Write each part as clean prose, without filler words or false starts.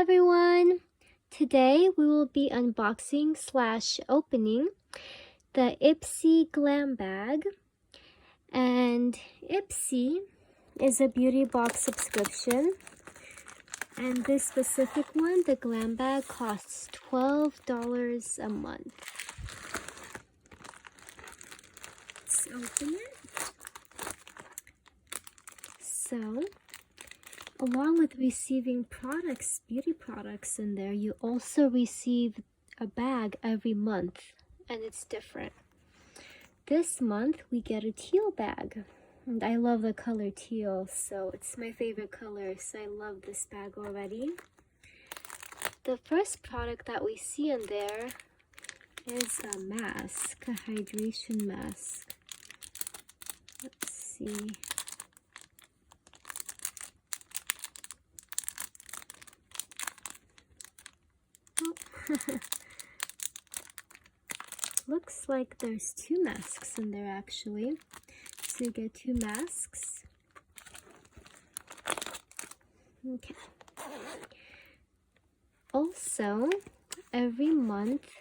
everyone! Today we will be unboxing slash opening the Ipsy Glam bag. And Ipsy is a beauty box subscription. And this specific one, the Glam bag, costs $12 a month. Let's open it. So, along with receiving products, beauty products in there, you also receive a bag every month, and it's different. This month we get a teal bag, and I love the color teal, so it's my favorite color, so I love this bag already. The first product that we see in there is a mask, a hydration mask. Let's see. Looks like there's two masks in there actually. So you get two masks. Okay. Also, every month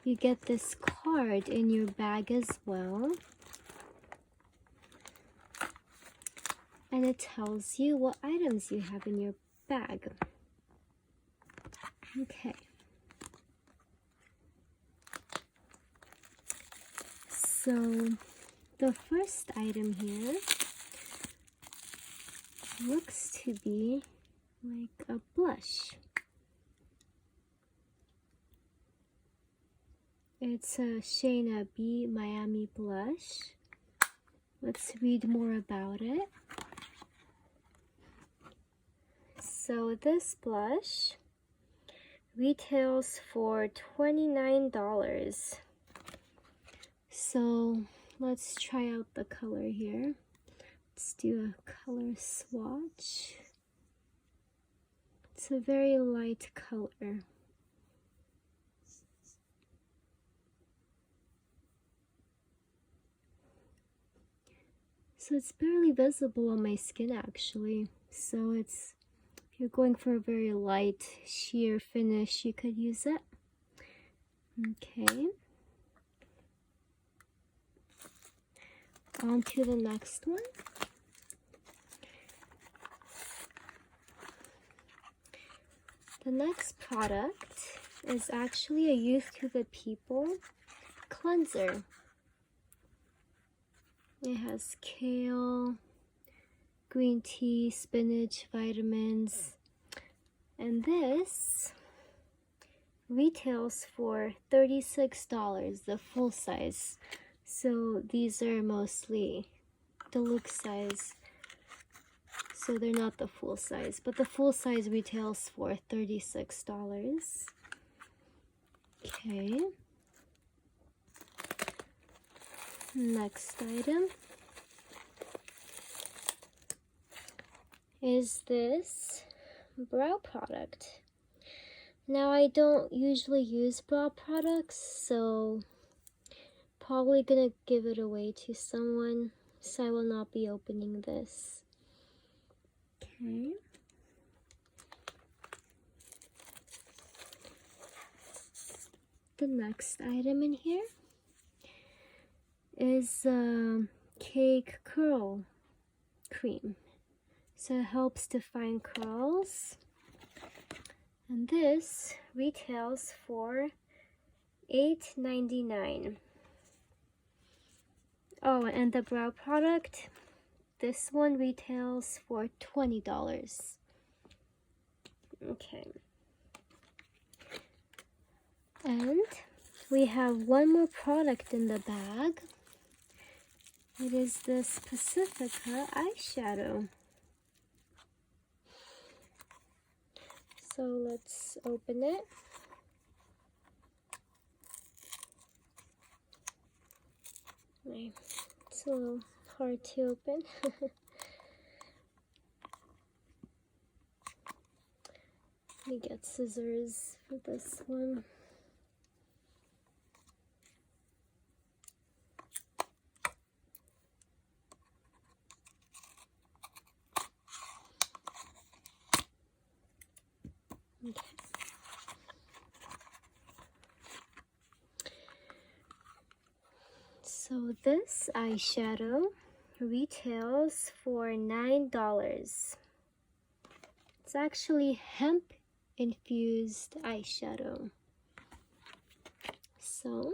you get this card in your bag as well. And it tells you what items you have in your bag. Okay. So the first item here looks to be like a blush. It's a Shayna B Miami blush. Let's read more about it. So this blush retails for $29. So let's try out the color here. Let's do a color swatch. It's a very light color. So it's barely visible on my skin actually. So it's, if you're going for a very light sheer finish, you could use it. Okay. On to the next one. The next product is actually a Youth to the People cleanser. It has kale, green tea, spinach, vitamins, and this retails for $36, the full size. So these are mostly deluxe size, so they're not the full size, but the full size retails for $36. Okay. Next item is this brow product. Now I don't usually use brow products, so probably gonna give it away to someone, so I will not be opening this. Okay. The next item in here is cake curl cream. So it helps define curls. And this retails for $8.99. Oh, and the brow product, this one retails for $20. Okay. And we have one more product in the bag. It is this Pacifica eyeshadow. So let's open it. It's a little hard to open. Let me get scissors for this one. Okay. So this eyeshadow retails for $9. It's actually hemp infused eyeshadow. So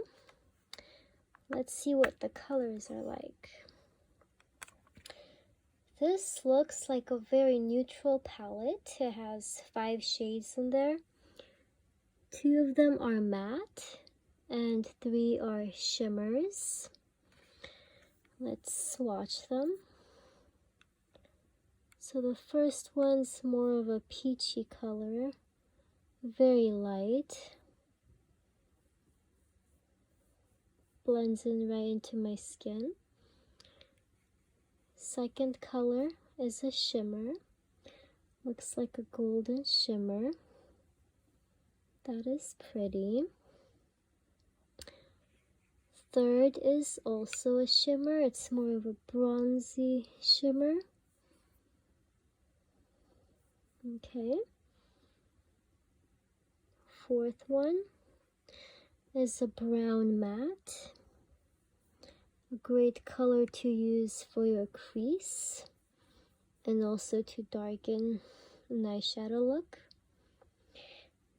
let's see what the colors are like. This looks like a very neutral palette. It has 5 shades in there. 2 of them are matte and 3 are shimmers. Let's swatch them. So the first one's more of a peachy color, very light. Blends in right into my skin. Second color is a shimmer. Looks like a golden shimmer. That is pretty. Third is also a shimmer. It's more of a bronzy shimmer. Okay. Fourth one is a brown matte. A great color to use for your crease and also to darken an eyeshadow look.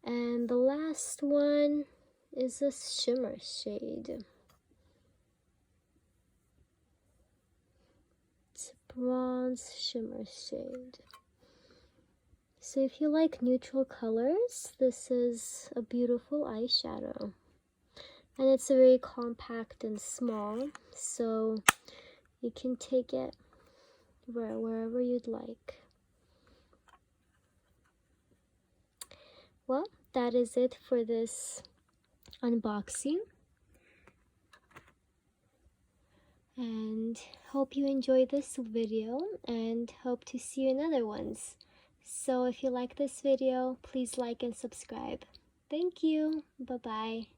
And the last one is a shimmer shade. It's a bronze shimmer shade. So if you like neutral colors, this is a beautiful eyeshadow. And it's very compact and small, so you can take it wherever you'd like. Well, that is it for this unboxing. And hope you enjoyed this video and hope to see you in other ones. So if you like this video, please like and subscribe. Thank you. Bye-bye.